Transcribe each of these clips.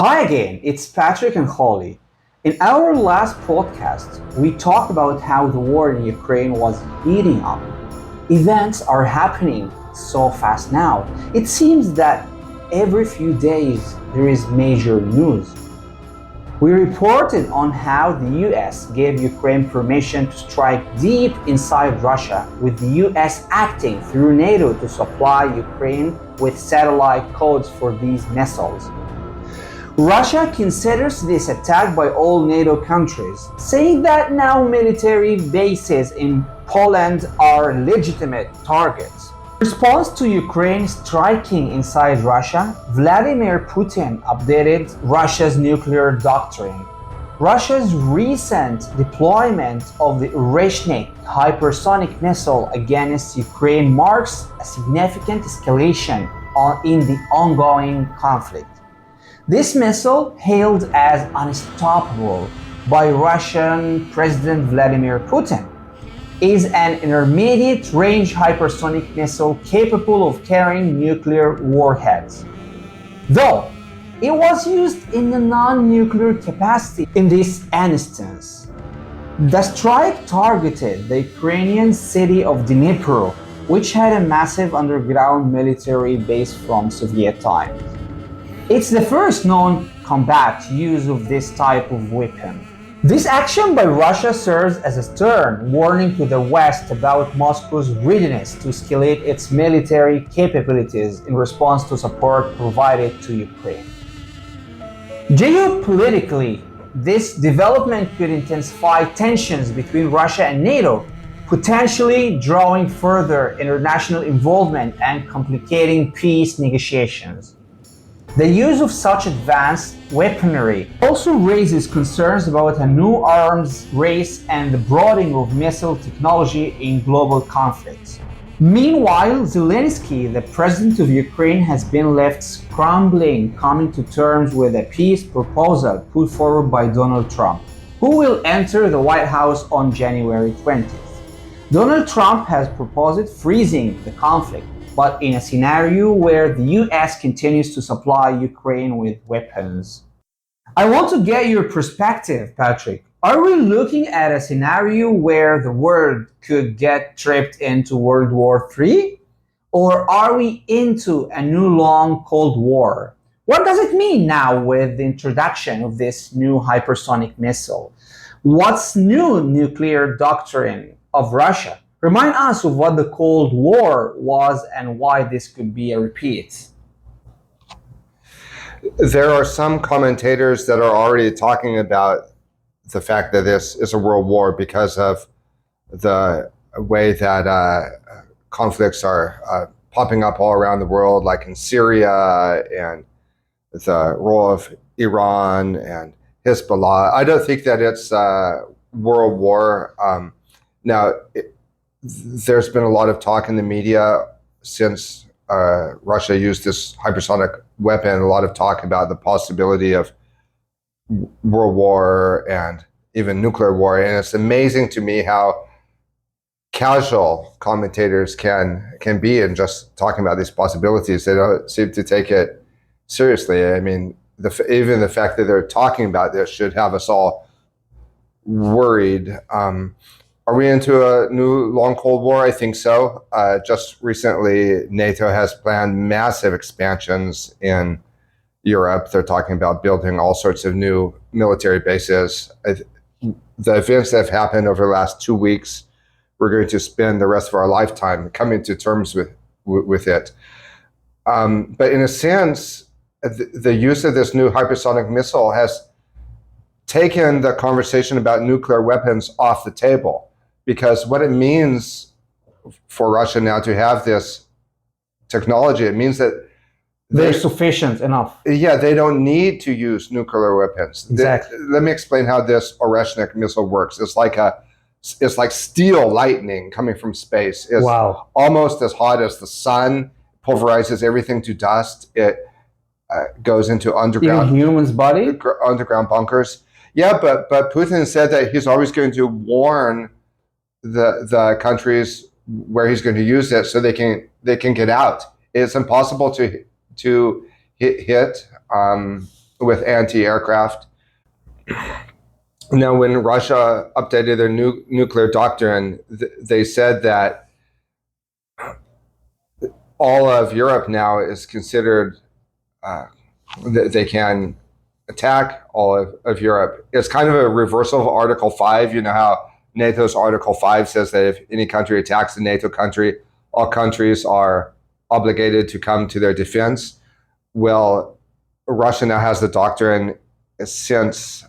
Hi again, it's Patrick and Holly. In our last podcast, we talked about how the war in Ukraine was heating up. Events are happening so fast now. It seems that every few days there is major news. We reported on how the US gave Ukraine permission to strike deep inside Russia, with the US acting through NATO to supply Ukraine with satellite codes for these missiles. Russia considers this attack by all NATO countries, saying that now military bases in Poland are legitimate targets. In response to Ukraine striking inside Russia, Vladimir Putin updated Russia's nuclear doctrine. Russia's recent deployment of the reshaped hypersonic missile against Ukraine marks a significant escalation in the ongoing conflict. This missile, hailed as unstoppable by Russian President Vladimir Putin, is an intermediate-range hypersonic missile capable of carrying nuclear warheads. Though it was used in a non-nuclear capacity in this instance. The strike targeted the Ukrainian city of Dnipro, which had a massive underground military base from Soviet times. It's the first known combat use of this type of weapon. This action by Russia serves as a stern warning to the West about Moscow's readiness to escalate its military capabilities in response to support provided to Ukraine. Geopolitically, this development could intensify tensions between Russia and NATO, potentially drawing further international involvement and complicating peace negotiations. The use of such advanced weaponry also raises concerns about a new arms race and the broadening of missile technology in global conflicts. Meanwhile, Zelensky, the president of Ukraine, has been left scrambling, coming to terms with a peace proposal put forward by Donald Trump, who will enter the White House on January 20th. Donald Trump has proposed freezing the conflict, but in a scenario where the US continues to supply Ukraine with weapons. I want to get your perspective, Patrick. Are we looking at a scenario where the world could get tripped into World War III? Or are we into a new long Cold War? What does it mean now with the introduction of this new hypersonic missile? What's new nuclear doctrine of Russia? Remind us of what the Cold War was and why this could be a repeat. There are some commentators that are already talking about the fact that this is a world war because of the way that conflicts are popping up all around the world, like in Syria, and the role of Iran and Hezbollah. I don't think that it's a world war. There's been a lot of talk in the media since Russia used this hypersonic weapon, a lot of talk about the possibility of world war and even nuclear war. And it's amazing to me how casual commentators can be in just talking about these possibilities. They don't seem to take it seriously. I mean, even the fact that they're talking about this should have us all worried. Are we into a new long Cold War? I think so. Just recently, NATO has planned massive expansions in Europe. They're talking about building all sorts of new military bases. The events that have happened over the last 2 weeks, we're going to spend the rest of our lifetime coming to terms with it. But in a sense, the use of this new hypersonic missile has taken the conversation about nuclear weapons off the table. Because what it means for Russia now to have this technology, it means that they're sufficient enough. Yeah, they don't need to use nuclear weapons. Exactly. Let me explain how this Oreshnik missile works. It's like steel lightning coming from space. It's almost as hot as the sun, pulverizes everything to dust. It goes into underground humans' body, underground bunkers. Yeah, but Putin said that he's always going to warn the countries where he's going to use it so they can get out. It's impossible to hit with anti-aircraft. Now, when Russia updated their nuclear doctrine, they said that all of Europe now is considered, they can attack all of Europe. It's kind of a reversal of Article 5. You know how NATO's Article 5 says that if any country attacks a NATO country, all countries are obligated to come to their defense. Well, Russia now has the doctrine since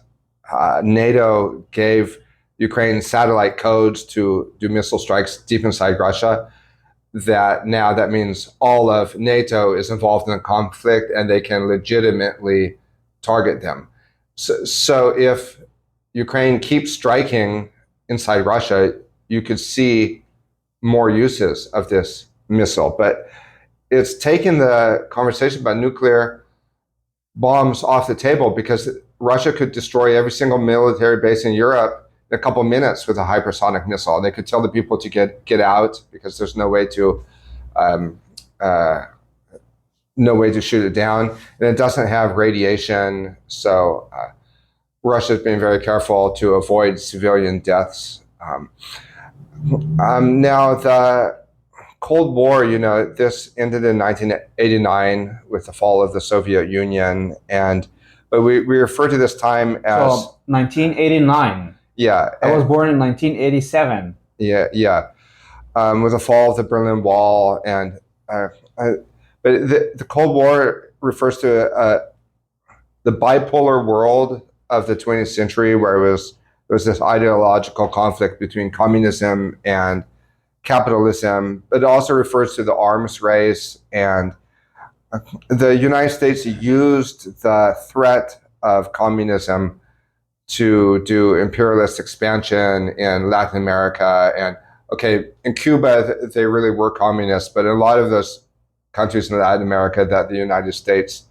NATO gave Ukraine satellite codes to do missile strikes deep inside Russia, that now that means all of NATO is involved in the conflict and they can legitimately target them. So if Ukraine keeps striking inside Russia, you could see more uses of this missile. But it's taken the conversation about nuclear bombs off the table because Russia could destroy every single military base in Europe in a couple of minutes with a hypersonic missile. They could tell the people to get out because there's no way to shoot it down, and it doesn't have radiation. So Russia's been very careful to avoid civilian deaths. Now the Cold War, this ended in 1989 with the fall of the Soviet Union, but we refer to this time as 1989. Yeah, I was born in 1987. Yeah. With the fall of the Berlin Wall, but the Cold War refers to the bipolar world of the 20th century, where there was this ideological conflict between communism and capitalism, but it also refers to the arms race. And the United States used the threat of communism to do imperialist expansion in Latin America. And in Cuba, they really were communists, but in a lot of those countries in Latin America that the United States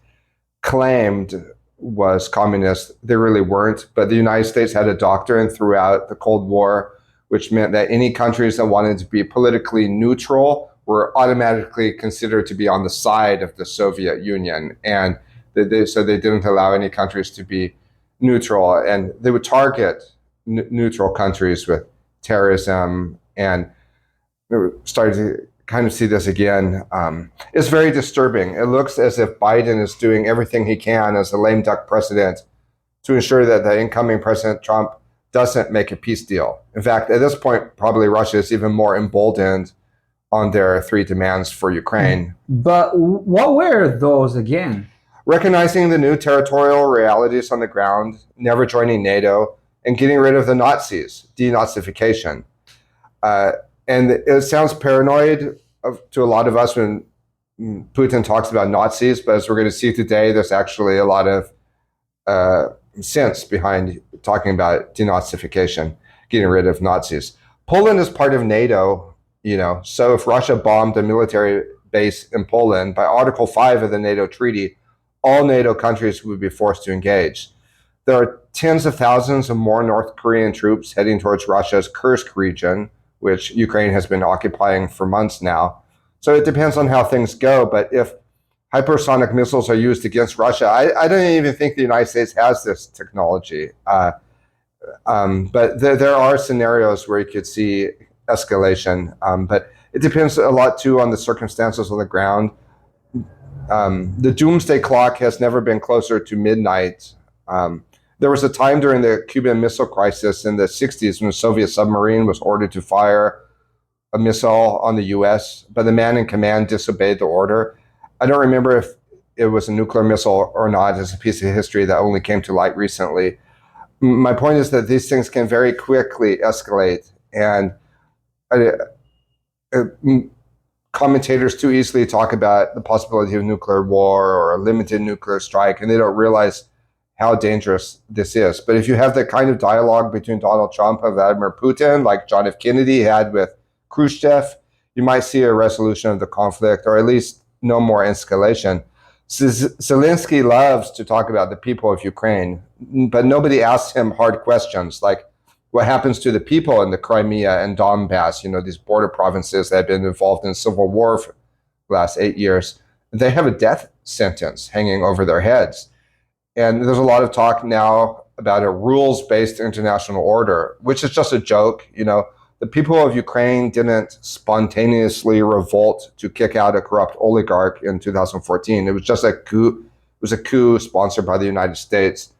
claimed was communist, they really weren't. But the United States had a doctrine throughout the Cold War, which meant that any countries that wanted to be politically neutral were automatically considered to be on the side of the Soviet Union. And so they didn't allow any countries to be neutral, and they would target neutral countries with terrorism. And we started to kind of see this again. It's very disturbing. It looks as if Biden is doing everything he can as a lame duck president to ensure that the incoming President Trump doesn't make a peace deal. In fact, at this point, probably Russia is even more emboldened on their 3 demands for Ukraine. But what were those again? Recognizing the new territorial realities on the ground, never joining NATO, and getting rid of the Nazis, denazification. And it sounds paranoid to a lot of us when Putin talks about Nazis, but as we're going to see today, there's actually a lot of sense behind talking about denazification, getting rid of Nazis. Poland is part of NATO, so if Russia bombed a military base in Poland, by Article 5 of the NATO treaty, all NATO countries would be forced to engage. There are tens of thousands of more North Korean troops heading towards Russia's Kursk region, which Ukraine has been occupying for months now. So it depends on how things go, but if hypersonic missiles are used against Russia, I don't even think the United States has this technology. But there are scenarios where you could see escalation, but it depends a lot too on the circumstances on the ground. The doomsday clock has never been closer to midnight. There was a time during the Cuban Missile Crisis in the 60s when a Soviet submarine was ordered to fire a missile on the US, but the man in command disobeyed the order. I don't remember if it was a nuclear missile or not. It's a piece of history that only came to light recently. My point is that these things can very quickly escalate, and commentators too easily talk about the possibility of nuclear war or a limited nuclear strike, and they don't realize how dangerous this is. But if you have the kind of dialogue between Donald Trump and Vladimir Putin, like John F. Kennedy had with Khrushchev, you might see a resolution of the conflict, or at least no more escalation. Zelensky loves to talk about the people of Ukraine, but nobody asks him hard questions like what happens to the people in the Crimea and Donbass, these border provinces that have been involved in civil war for the last 8 years. They have a death sentence hanging over their heads. And there's a lot of talk now about a rules-based international order, which is just a joke. The people of Ukraine didn't spontaneously revolt to kick out a corrupt oligarch in 2014. It was just a coup. It was a coup sponsored by the United States.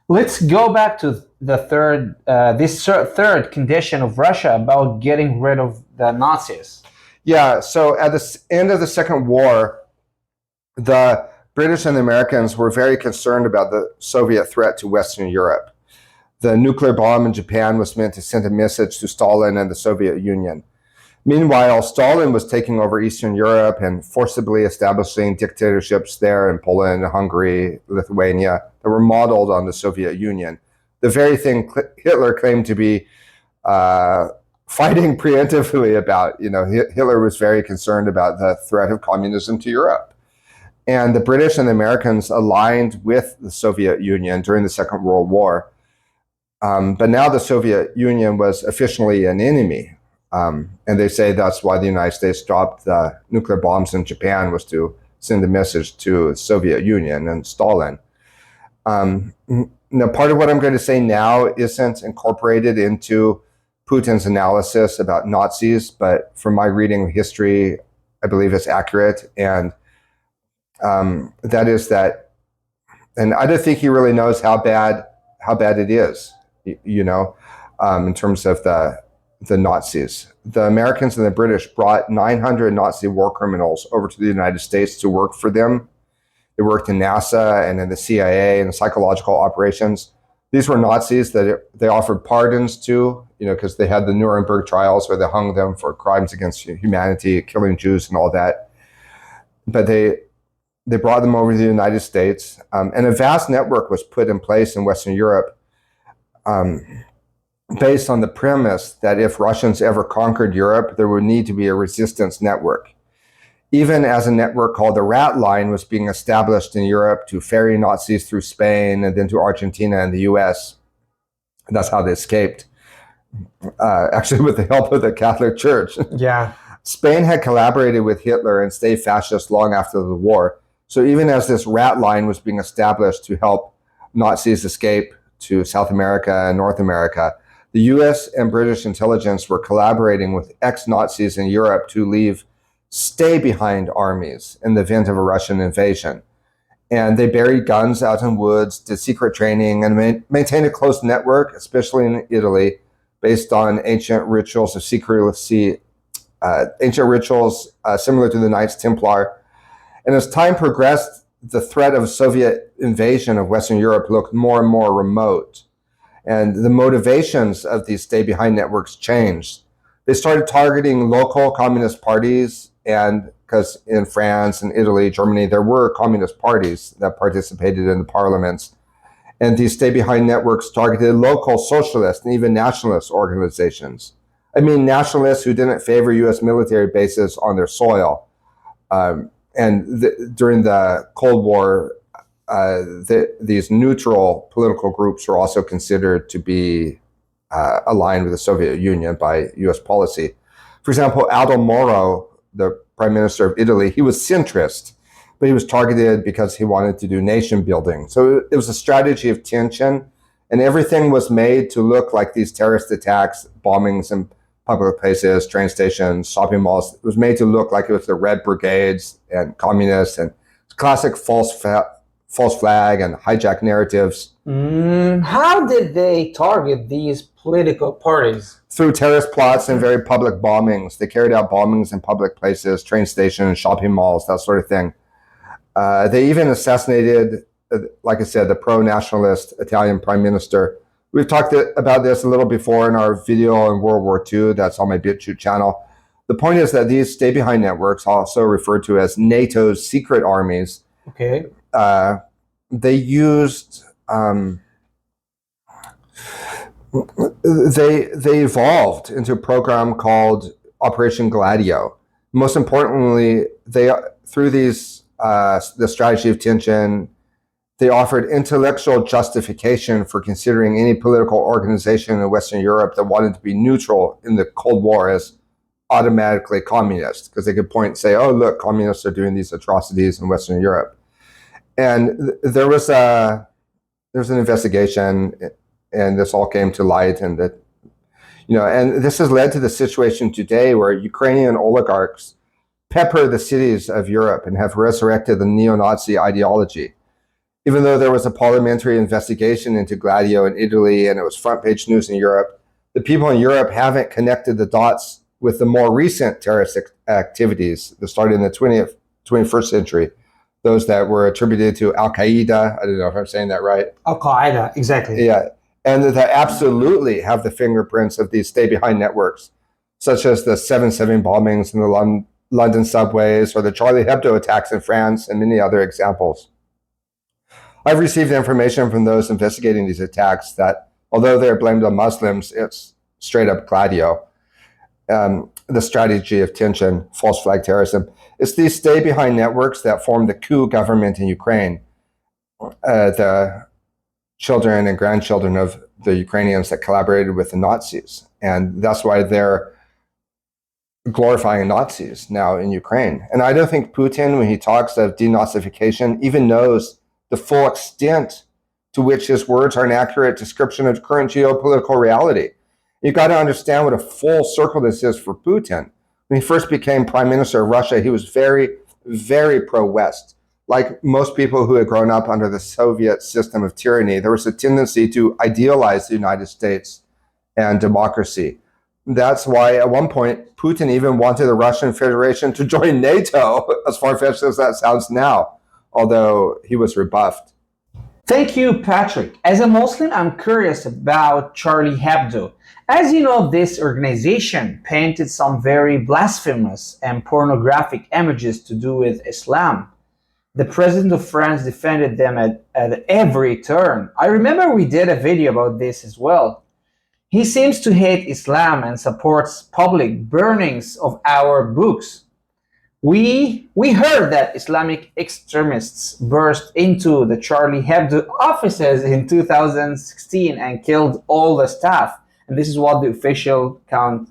Let's go back to the third condition of Russia about getting rid of the Nazis. Yeah, so at the end of the Second War, the British and the Americans were very concerned about the Soviet threat to Western Europe. The nuclear bomb in Japan was meant to send a message to Stalin and the Soviet Union. Meanwhile, Stalin was taking over Eastern Europe and forcibly establishing dictatorships there in Poland, Hungary, Lithuania that were modeled on the Soviet Union. The very thing Hitler claimed to be fighting preemptively about. Hitler was very concerned about the threat of communism to Europe. And the British and the Americans aligned with the Soviet Union during the Second World War. But now the Soviet Union was officially an enemy. And they say that's why the United States dropped the nuclear bombs in Japan, was to send a message to the Soviet Union and Stalin. Now, part of what I'm going to say now isn't incorporated into Putin's analysis about Nazis, but from my reading of history, I believe it's accurate. And that is that, and I don't think he really knows how bad it is, in terms of the Nazis. The Americans and the British brought 900 Nazi war criminals over to the United States to work for them. They worked in NASA and in the CIA and psychological operations. These were Nazis that they offered pardons to, because they had the Nuremberg trials where they hung them for crimes against humanity, killing Jews and all that. But they brought them over to the United States, and a vast network was put in place in Western Europe based on the premise that if Russians ever conquered Europe, there would need to be a resistance network. Even as a network called the Rat Line was being established in Europe to ferry Nazis through Spain and then to Argentina and the US. That's how they escaped, actually with the help of the Catholic Church. Yeah. Spain had collaborated with Hitler and stayed fascist long after the war. So even as this Rat Line was being established to help Nazis escape to South America and North America, the US and British intelligence were collaborating with ex-Nazis in Europe to stay-behind armies in the event of a Russian invasion. And they buried guns out in woods, did secret training, and maintained a close network, especially in Italy, based on ancient rituals of secrecy, similar to the Knights Templar. And as time progressed, the threat of Soviet invasion of Western Europe looked more and more remote. And the motivations of these stay-behind networks changed. They started targeting local communist parties, and because in France and Italy, Germany, there were communist parties that participated in the parliaments. And these stay-behind networks targeted local socialist and even nationalist organizations. I mean, nationalists who didn't favor U.S. military bases on their soil. During the Cold War, these neutral political groups were also considered to be aligned with the Soviet Union by U.S. policy. For example, Aldo Moro, the prime minister of Italy, he was centrist, but he was targeted because he wanted to do nation building. So it was a strategy of tension, and everything was made to look like these terrorist attacks, bombings in public places, train stations, shopping malls. It was made to look like it was the Red Brigades and communists and classic false flag and hijack narratives. How did they target these political parties? Through terrorist plots and very public bombings. They carried out bombings in public places, train stations, shopping malls, that sort of thing. They even assassinated, like I said, the pro-nationalist Italian prime minister. We've talked about this a little before in our video on World War II. That's on my BitChute channel. The point is that these stay-behind networks, also referred to as NATO's secret armies, okay, they used they evolved into a program called Operation Gladio. Most importantly, through the strategy of tension, they offered intellectual justification for considering any political organization in Western Europe that wanted to be neutral in the Cold War as automatically communist, because they could point and say, oh, look, communists are doing these atrocities in Western Europe. And there's an investigation, and this all came to light, and that and this has led to the situation today where Ukrainian oligarchs pepper the cities of Europe and have resurrected the neo-Nazi ideology. Even though there was a parliamentary investigation into Gladio in Italy and it was front page news in Europe, the people in Europe haven't connected the dots with the more recent terrorist activities that started in the 21st century, those that were attributed to Al-Qaeda. I don't know if I'm saying that right. Al-Qaeda, exactly. Yeah, and that absolutely have the fingerprints of these stay-behind networks, such as the 7/7 bombings in the London subways or the Charlie Hebdo attacks in France and many other examples. I've received information from those investigating these attacks that, although they're blamed on Muslims, it's straight up Gladio. The strategy of tension, false flag terrorism. It's these stay-behind networks that form the coup government in Ukraine. The children and grandchildren of the Ukrainians that collaborated with the Nazis. And that's why they're glorifying Nazis now in Ukraine. And I don't think Putin, when he talks of denazification, even knows the full extent to which his words are an accurate description of current geopolitical reality. You got to understand what a full circle this is for Putin. When he first became prime minister of Russia, he was very, very pro-West. Like most people who had grown up under the Soviet system of tyranny, there was a tendency to idealize the United States and democracy. That's why at one point, Putin even wanted the Russian Federation to join NATO, as far-fetched as that sounds now, although he was rebuffed. Thank you, Patrick. As a Muslim, I'm curious about Charlie Hebdo. As you know, this organization painted some very blasphemous and pornographic images to do with Islam. The president of France defended them at every turn. I remember we did a video about this as well. He seems to hate Islam and supports public burnings of our books. We heard that Islamic extremists burst into the Charlie Hebdo offices in 2016 and killed all the staff. And this is what the official count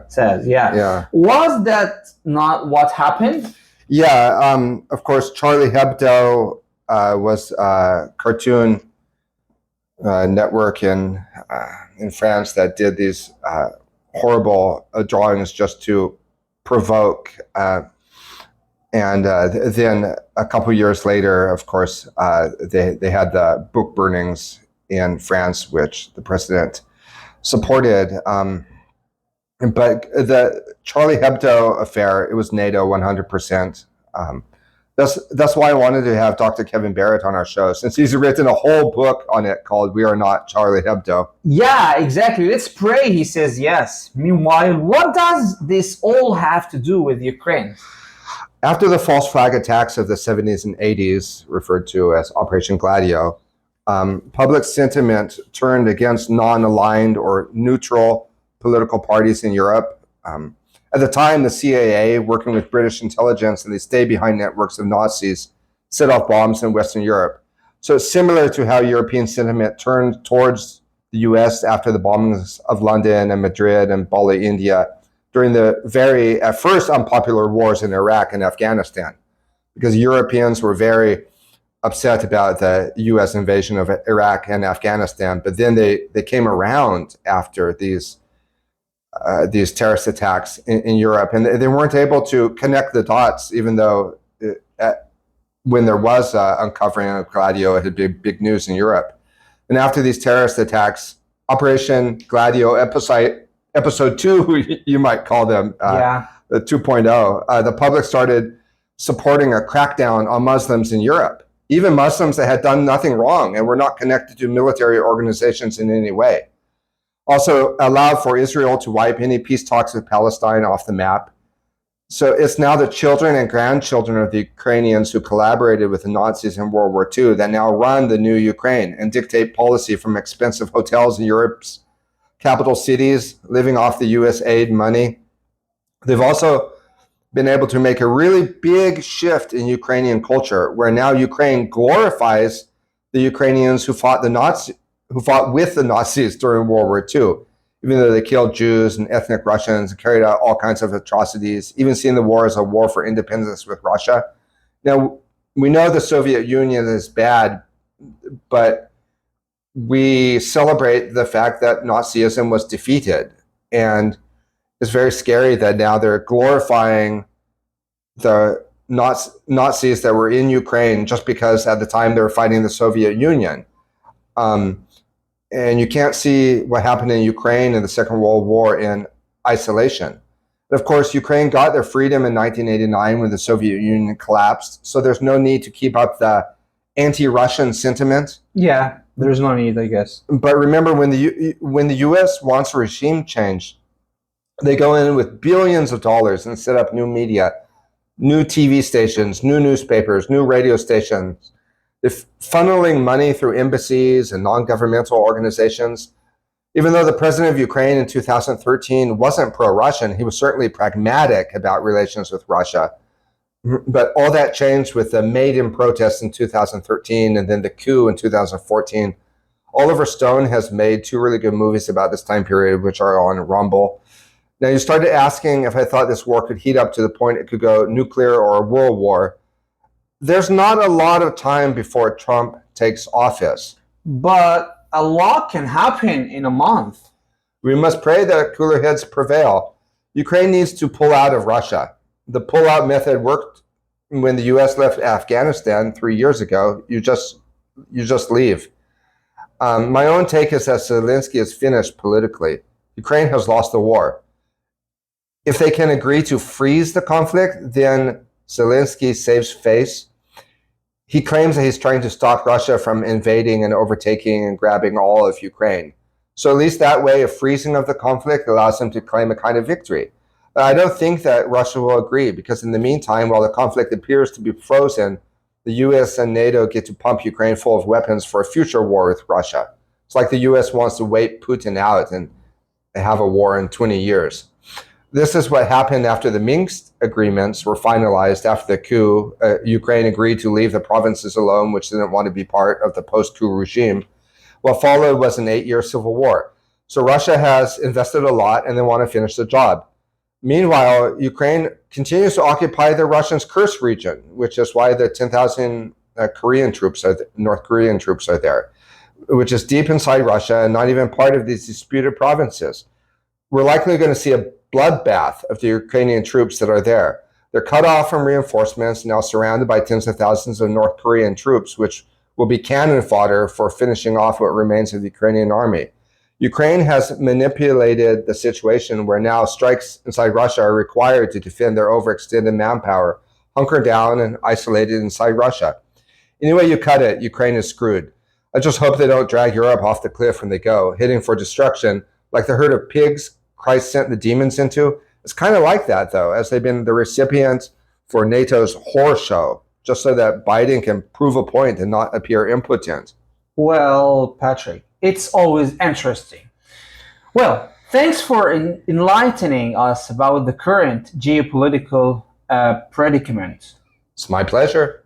says. Yeah. Was that not what happened? Yeah, of course, Charlie Hebdo was a cartoon network in France that did these horrible drawings just to provoke. And then a couple years later, of course, they had the book burnings in France, which the president supported. But the Charlie Hebdo affair, it was NATO 100%. That's why I wanted to have Dr. Kevin Barrett on our show, since he's written a whole book on it called We Are Not Charlie Hebdo. Yeah, exactly. Let's pray he says yes. Meanwhile, what does this all have to do with Ukraine? After the false flag attacks of the 70s and 80s, referred to as Operation Gladio, public sentiment turned against non-aligned or neutral political parties in Europe. At the time, the CIA, working with British intelligence and the stay-behind networks of Nazis, set off bombs in Western Europe. So it's similar to how European sentiment turned towards the US after the bombings of London and Madrid and Bali, India, during the very, at first, unpopular wars in Iraq and Afghanistan, because Europeans were very upset about the US invasion of Iraq and Afghanistan. But then they came around after these terrorist attacks in Europe, and they weren't able to connect the dots, even though when there was uncovering of Gladio, it had been big news in Europe. And after these terrorist attacks, Operation Gladio episode 2, you might call them, the 2.0, the public started supporting a crackdown on Muslims in Europe, even Muslims that had done nothing wrong and were not connected to military organizations in any way. Also allowed for Israel to wipe any peace talks with Palestine off the map. So it's now the children and grandchildren of the Ukrainians who collaborated with the Nazis in World War II that now run the new Ukraine and dictate policy from expensive hotels in Europe's capital cities, living off the US aid money. They've also been able to make a really big shift in Ukrainian culture, where now Ukraine glorifies the Ukrainians who fought with the Nazis during World War II, even though they killed Jews and ethnic Russians and carried out all kinds of atrocities, even seeing the war as a war for independence with Russia. Now, we know the Soviet Union is bad, but we celebrate the fact that Nazism was defeated. And it's very scary that now they're glorifying the Nazis that were in Ukraine just because at the time they were fighting the Soviet Union. And you can't see what happened in Ukraine in the Second World War in isolation. But of course, Ukraine got their freedom in 1989 when the Soviet Union collapsed. So there's no need to keep up the anti-Russian sentiment. Yeah, there's no need, I guess. But remember, when the U.S. wants a regime change, they go in with billions of dollars and set up new media, new TV stations, new newspapers, new radio stations. They're funneling money through embassies and non-governmental organizations. Even though the president of Ukraine in 2013 wasn't pro-Russian, he was certainly pragmatic about relations with Russia. But all that changed with the Maidan protests in 2013 and then the coup in 2014. Oliver Stone has made 2 really good movies about this time period, which are on Rumble. Now, you started asking if I thought this war could heat up to the point it could go nuclear or a world war. There's not a lot of time before Trump takes office. But a lot can happen in a month. We must pray that cooler heads prevail. Ukraine needs to pull out of Russia. The pull-out method worked when the U.S. left Afghanistan 3 years ago. You just leave. My own take is that Zelensky is finished politically. Ukraine has lost the war. If they can agree to freeze the conflict, then Zelensky saves face. He claims that he's trying to stop Russia from invading and overtaking and grabbing all of Ukraine. So at least that way, a freezing of the conflict allows him to claim a kind of victory. But I don't think that Russia will agree, because in the meantime, while the conflict appears to be frozen, the US and NATO get to pump Ukraine full of weapons for a future war with Russia. It's like the US wants to wait Putin out and have a war in 20 years. This is what happened after the Minsk agreements were finalized after the coup. Ukraine agreed to leave the provinces alone, which didn't want to be part of the post-coup regime. What followed was an 8-year civil war. So Russia has invested a lot and they want to finish the job. Meanwhile, Ukraine continues to occupy the Russians' Kursk region, which is why the 10,000 North Korean troops are there, which is deep inside Russia and not even part of these disputed provinces. We're likely going to see a bloodbath of the Ukrainian troops that are there. They're cut off from reinforcements, now surrounded by tens of thousands of North Korean troops, which will be cannon fodder for finishing off what remains of the Ukrainian army. Ukraine has manipulated the situation where now strikes inside Russia are required to defend their overextended manpower, hunkered down and isolated inside Russia. Any way you cut it, Ukraine is screwed. I just hope they don't drag Europe off the cliff when they go, heading for destruction like the herd of pigs Christ sent the demons into. It's kind of like that, though, as they've been the recipient for NATO's horror show, just so that Biden can prove a point and not appear impotent. Well, Patrick, it's always interesting. Well, thanks for enlightening us about the current geopolitical predicament. It's my pleasure.